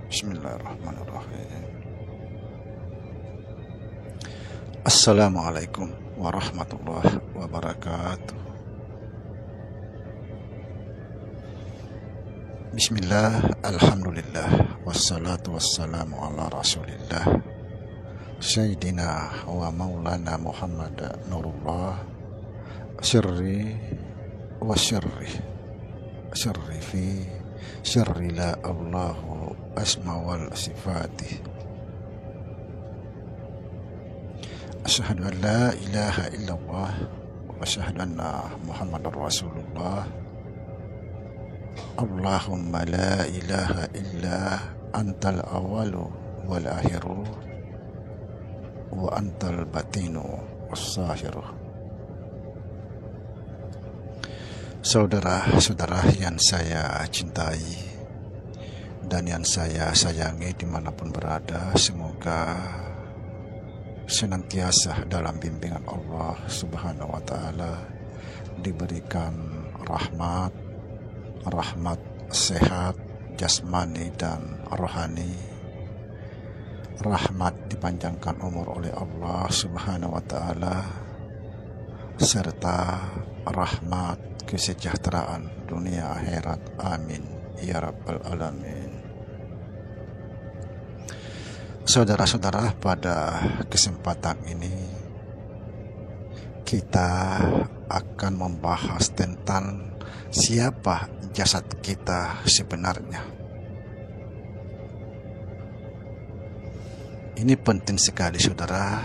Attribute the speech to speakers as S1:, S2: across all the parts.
S1: Bismillahirrahmanirrahim. Assalamualaikum warahmatullahi wabarakatuh. Bismillah, alhamdulillah, wassalatu wassalamu ala rasulillah Sayyidina wa maulana Muhammad Nurullah Sirri wa sirri fi sirri la Allahu asma wal sifati. Asyhadu an la ilaha illallah wa asyhadu anna Muhammadar Rasulullah. Allahumma la ilaha illa antal awalu wal akhiru wa antal batinu was-sahiru. Saudara-saudara yang saya cintai dan yang saya sayangi dimanapun berada, semoga senantiasa dalam bimbingan Allah Subhanahu wa Ta'ala, diberikan rahmat sehat jasmani dan rohani, rahmat dipanjangkan umur oleh Allah Subhanahu wa Ta'ala, serta rahmat kesejahteraan dunia akhirat. Amin ya rabbal alamin. Saudara-saudara, pada kesempatan ini kita akan membahas tentang siapa jasad kita sebenarnya. Ini penting sekali, saudara,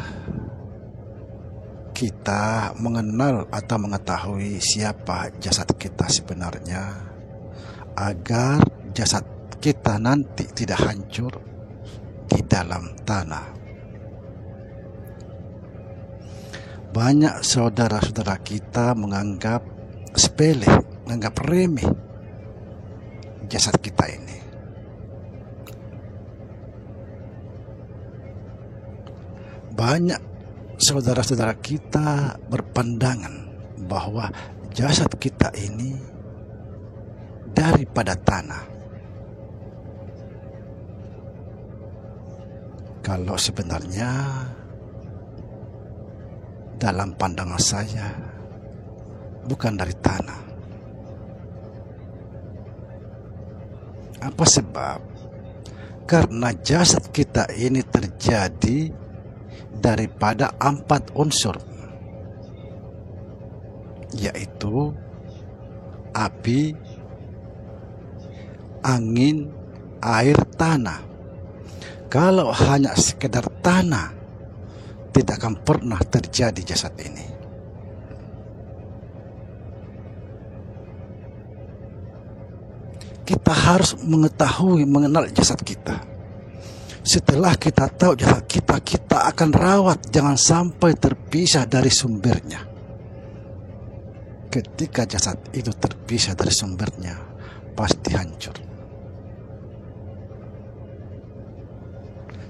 S1: kita mengenal atau mengetahui siapa jasad kita sebenarnya, agar jasad kita nanti tidak hancur di dalam tanah. Banyak saudara-saudara kita menganggap sepele, menganggap remeh jasad kita ini. Banyak saudara-saudara kita berpandangan bahwa jasad kita ini daripada tanah, kalau sebenarnya dalam pandangan saya bukan dari tanah. Apa sebab? Karena jasad kita ini terjadi daripada 4 unsur, yaitu api, angin, air, tanah. Kalau hanya sekedar tanah, tidak akan pernah terjadi jasad ini. Kita harus mengetahui, mengenal jasad kita. Setelah kita tahu jasad kita, kita akan rawat, jangan sampai terpisah dari sumbernya. Ketika jasad itu terpisah dari sumbernya, pasti hancur.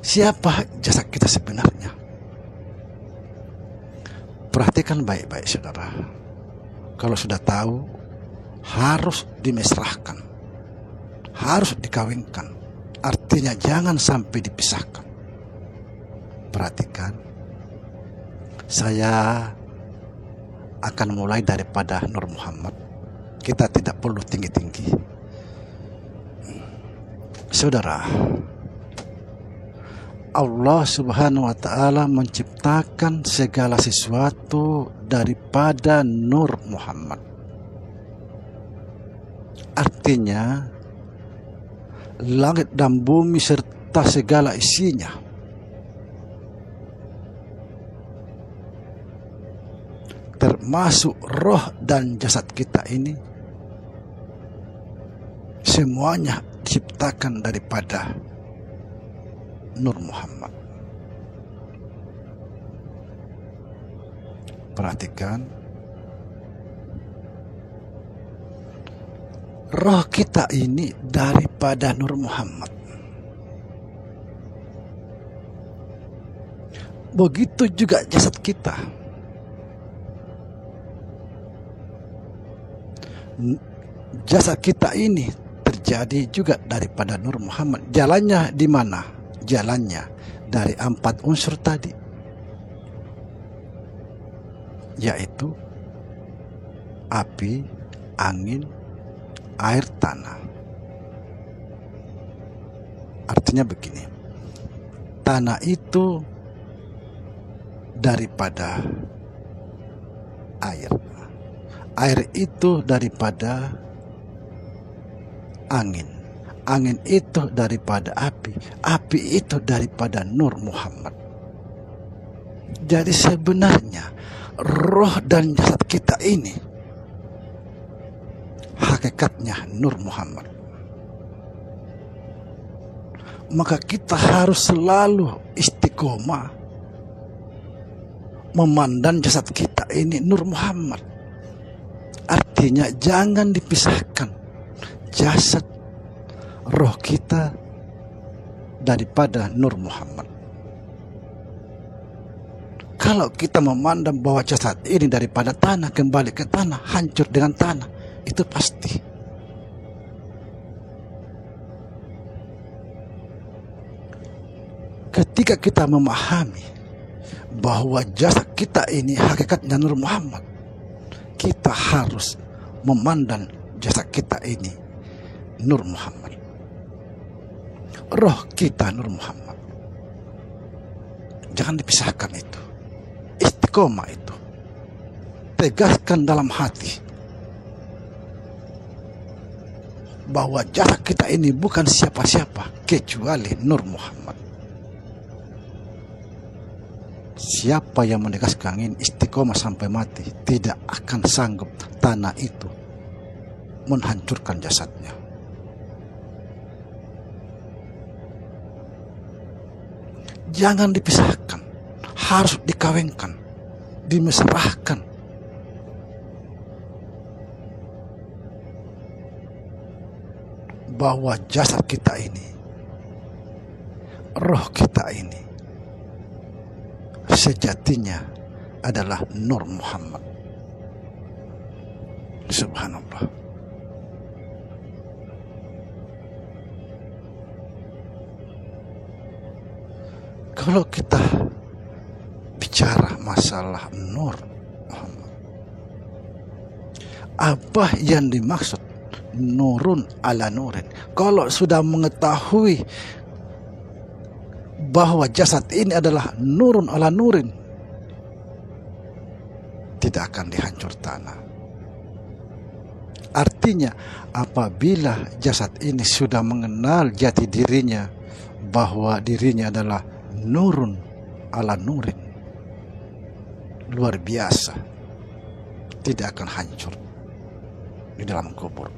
S1: Siapa jasad kita sebenarnya? Perhatikan baik-baik, saudara. Kalau sudah tahu, harus dimesrahkan, harus dikawinkan. Artinya jangan sampai dipisahkan. Perhatikan, saya akan mulai daripada Nur Muhammad. Kita tidak perlu tinggi-tinggi. Saudara, Allah Subhanahu wa Ta'ala menciptakan segala sesuatu daripada Nur Muhammad. Artinya langit dan bumi serta segala isinya, termasuk roh dan jasad kita ini, semuanya diciptakan daripada Nur Muhammad. Perhatikan, roh kita ini daripada Nur Muhammad. Begitu juga jasad kita. Jasad kita ini terjadi menjadi juga daripada Nur Muhammad. Jalannya di mana? Jalannya dari 4 unsur tadi, yaitu api, angin, air, tanah. Artinya begini, tanah itu daripada air, air itu daripada angin, angin itu daripada api, api itu daripada Nur Muhammad. Jadi sebenarnya roh dan jasad kita ini hakikatnya Nur Muhammad. Maka kita harus selalu istiqomah memandang jasad kita ini Nur Muhammad. Artinya jangan dipisahkan jasad roh kita daripada Nur Muhammad. Kalau kita memandang bahwa jasad ini daripada tanah, kembali ke tanah, hancur dengan tanah, itu pasti. Ketika kita memahami bahwa jasad kita ini hakikatnya Nur Muhammad, kita harus memandang jasad kita ini Nur Muhammad, roh kita Nur Muhammad. Jangan dipisahkan itu. Istiqomah itu tegaskan dalam hati bahwa jasad kita ini bukan siapa-siapa kecuali Nur Muhammad. Siapa yang menegaskan ini istiqomah sampai mati, tidak akan sanggup tanah itu menghancurkan jasadnya. Jangan dipisahkan, harus dikawinkan, dimesrahkan. Bahwa jasad kita ini, roh kita ini sejatinya adalah Nur Muhammad. Subhanallah. Kalau kita bicara masalah Nur Muhammad, apa yang dimaksud nurun ala nurin? Kalau sudah mengetahui bahwa jasad ini adalah nurun ala nurin, tidak akan dihancur tanah. Artinya apabila jasad ini sudah mengenal jati dirinya bahwa dirinya adalah nurun ala nurin, luar biasa, tidak akan hancur di dalam kubur.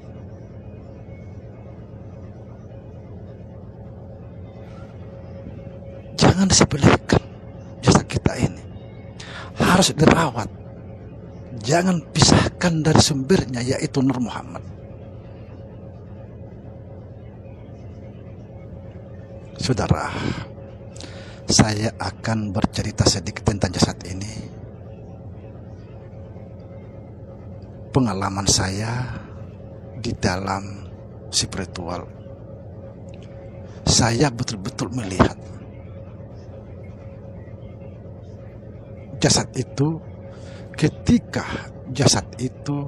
S1: Jangan disepelekan jasad kita ini, harus dirawat. Jangan pisahkan dari sumbernya, yaitu Nur Muhammad. Saudara, saya akan bercerita sedikit tentang jasad ini. Pengalaman saya di dalam spiritual, saya betul-betul melihat jasad itu, ketika jasad itu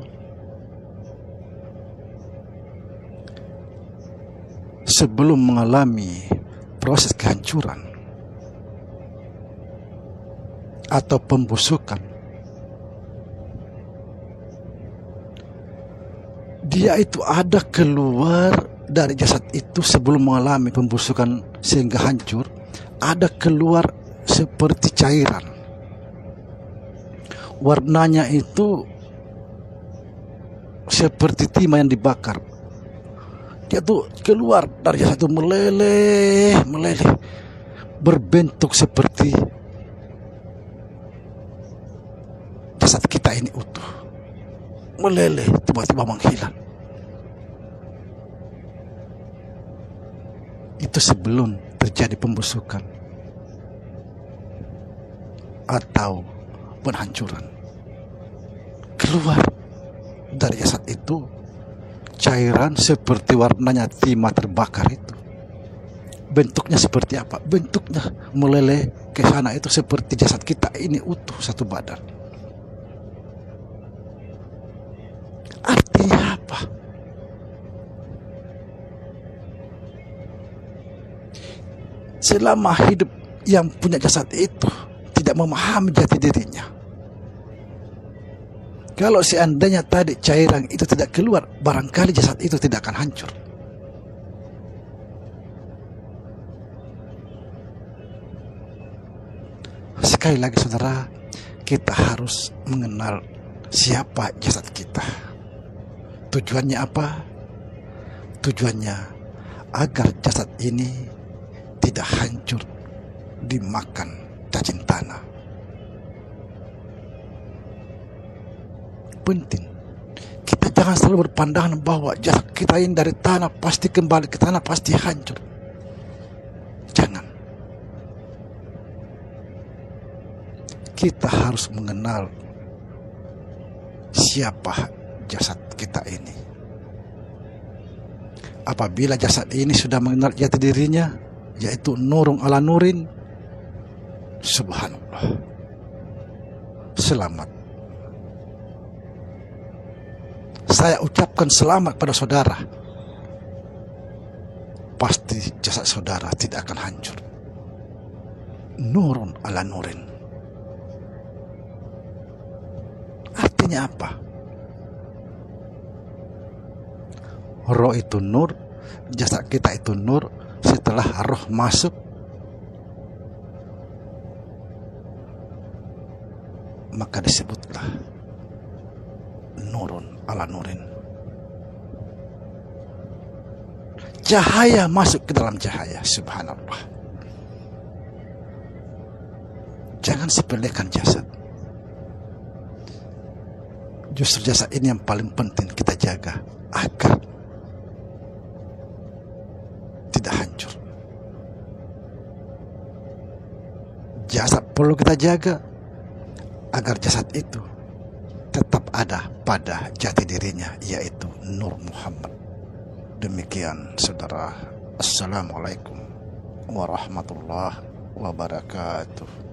S1: sebelum mengalami proses kehancuran atau pembusukan, dia itu ada keluar dari jasad itu sebelum mengalami pembusukan sehingga hancur, ada keluar seperti cairan. Warnanya itu seperti timah yang dibakar. Dia tuh keluar dari jasad itu meleleh, berbentuk seperti jasad kita ini utuh, meleleh, tiba-tiba menghilang. Itu sebelum terjadi pembusukan atau penghancuran. Keluar dari jasad itu cairan seperti warnanya timah terbakar itu. Bentuknya seperti apa? Bentuknya meleleh ke sana itu seperti jasad kita ini utuh satu badan. Artinya apa? Selama hidup yang punya jasad itu tidak memahami jati dirinya. Kalau seandainya tadi cairan itu tidak keluar, barangkali jasad itu tidak akan hancur. Sekali lagi saudara, kita harus mengenal siapa jasad kita. Tujuannya apa? Tujuannya agar jasad ini tidak hancur dimakan cacing tanah. Penting kita jangan selalu berpandangan bahwa jasad kita ini dari tanah pasti kembali ke tanah, pasti hancur. Jangan. Kita harus mengenal siapa jasad kita ini. Apabila jasad ini sudah mengenal jati dirinya, yaitu nurun ala nurin, subhanallah, selamat. Saya ucapkan selamat pada saudara. Pasti jasad saudara tidak akan hancur. Nurun ala nurin. Artinya apa? Roh itu nur, jasad kita itu nur. Setelah roh masuk, maka disebutlah nurun ala nurin. Cahaya masuk ke dalam cahaya, subhanallah. Jangan sepelekan jasad. Justru jasad ini yang paling penting kita jaga agar tidak hancur. Jasad perlu kita jaga agar jasad itu tetap ada pada jati dirinya, yaitu Nur Muhammad. Demikian saudara. Assalamualaikum warahmatullahi wabarakatuh.